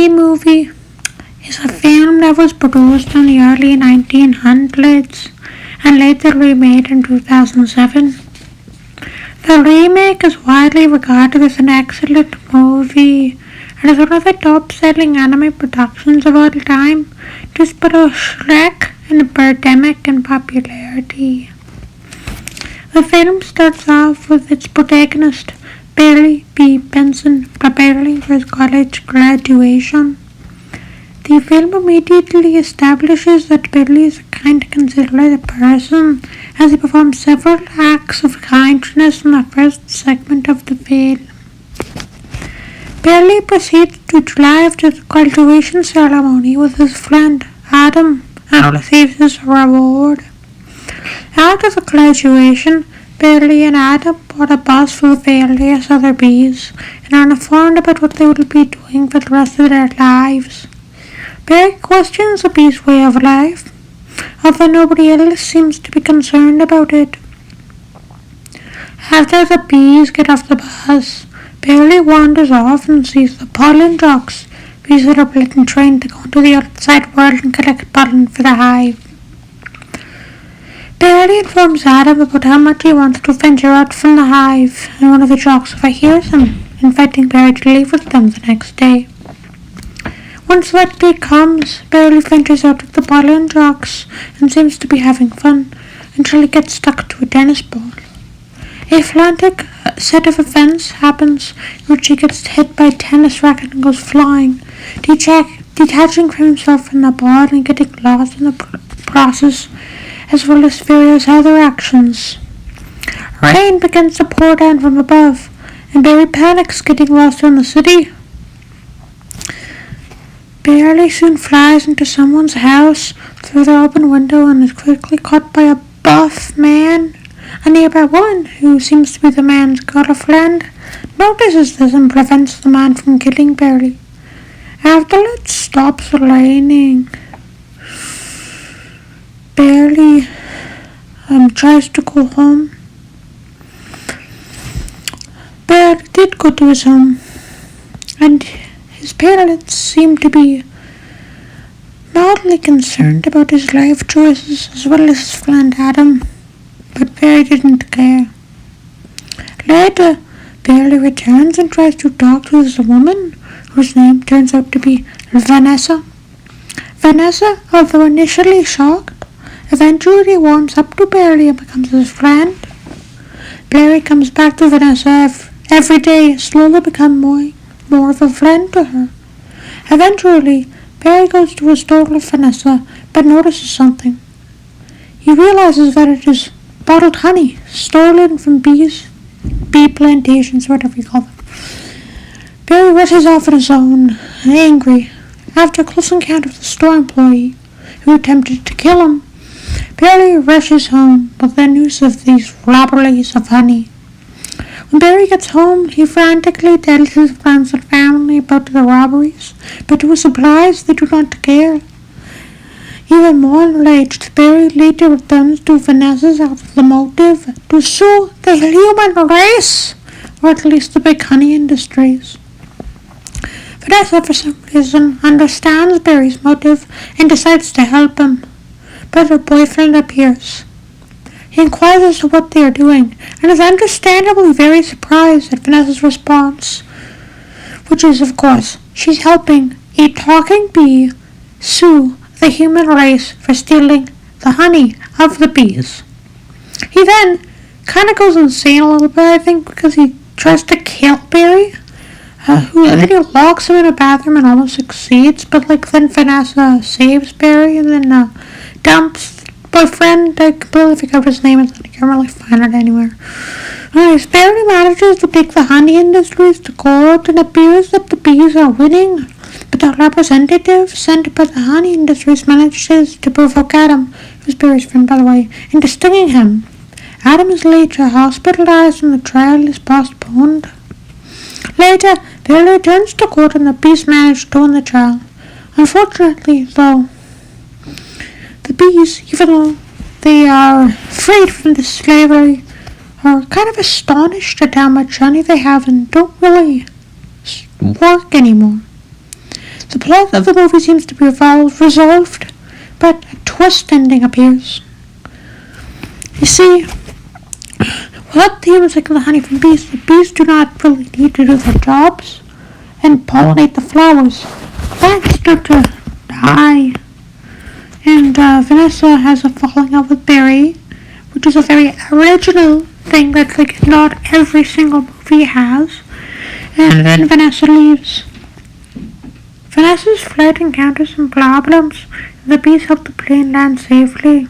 movie is a film that was produced in the early 1900s and later remade in 2007. The remake is widely regarded as an excellent movie and is one of the top-selling anime productions of all time, just below Shrek in pandemic and popularity. The film starts off with its protagonist, Barry B. Benson, preparing for his college graduation. The film immediately establishes that Billy is a kind and considerate person as he performs several acts of kindness in the first segment of the film. Billy proceeds to drive to the graduation ceremony with his friend Adam and receives his reward. After the graduation, Billy and Adam board a bus full of various other bees and are informed about what they will be doing for the rest of their lives. Billy questions the bees' way of life, although nobody else seems to be concerned about it. After the bees get off the bus, Billy wanders off and sees the pollen jocks, bees that are being trained to go into the outside world and collect pollen for the hive. Billy informs Adam about how much he wants to venture out from the hive, and one of the jocks overhears him, inviting Billy to leave with them the next day. Once that day comes, Billy ventures out with the pollen jocks and seems to be having fun until he gets stuck to a tennis ball. A frantic set of events happens in which he gets hit by a tennis racket and goes flying, detaching from himself in the ball and getting lost in the process, as well as various other actions. Rain begins to pour down from above, and Barry panics, getting lost in the city. Barry soon flies into someone's house through the open window and is quickly caught by a buff man. A nearby woman, who seems to be the man's girlfriend, notices this and prevents the man from killing Barry. After it stops raining, Barry tries to go home. Barry did go to his home, and his parents seem to be mildly concerned about his life choices as well as his friend Adam, but Barry didn't care. Later, Barry returns and tries to talk to this woman, whose name turns out to be Vanessa. Vanessa, although initially shocked, eventually warms up to Barry and becomes his friend. Barry comes back to Vanessa every day, slowly becoming more of a friend to her. Eventually, Barry goes to a store with Vanessa, but notices something. He realizes that it is bottled honey, stolen from bee plantations, whatever you call them. Barry rushes off on his own, angry. After a close encounter with the store employee, who attempted to kill him, Barry rushes home with the news of these robberies of honey. When Barry gets home, he frantically tells his friends and family about the robberies, but to his surprise, they do not care. Even more enraged, Barry later returns to Vanessa's house with the motive to sue the human race, or at least the big honey industries. Vanessa, for some reason, understands Barry's motive and decides to help him, but her boyfriend appears. He inquires as to what they are doing, and is understandably very surprised at Vanessa's response, which is, of course, she's helping a talking bee sue the human race for stealing the honey of the bees. He then kind of goes insane a little bit, I think, because he tries to kill Barry, who then he locks him in a bathroom and almost succeeds, but then Vanessa saves Barry and then dumps boyfriend. I completely forgot his name, and I can't really find it anywhere. Anyways, Barry manages to take the honey industries to court, and it appears that the bees are winning, but the representative sent by the honey industries manages to provoke Adam, who's Barry's friend by the way, into stinging him. Adam is later hospitalized and the trial is postponed. Later, Barry returns to court and the bees manage to win the trial. Unfortunately, though, the bees, even though they are freed from this slavery, are kind of astonished at how much honey they have and don't really work anymore. The plot of the movie seems to be resolved, but a twist ending appears. You see, without the humans taking the honey from bees, the bees do not really need to do their jobs and pollinate the flowers. Plants start to die. And Vanessa has a falling out with Barry, which is a very original thing that not every single movie has. And then Vanessa leaves. Vanessa's flight encounters some problems, and the bees help the plane land safely.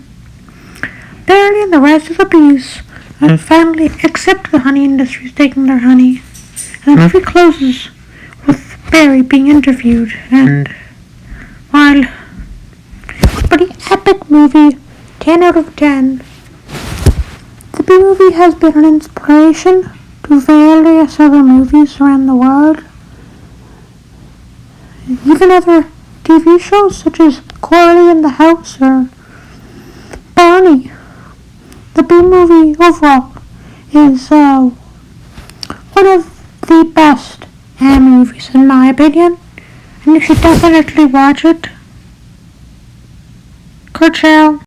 Barry and the rest of the bees finally accept the honey industry taking their honey. And the movie closes with Barry being interviewed, and while pretty epic movie, 10 out of 10. The bee movie has been an inspiration to various other movies around the world. Even other TV shows such as Coralie in the House or Barney. The bee movie overall is one of the best anime movies in my opinion, and you should definitely watch it. Good show.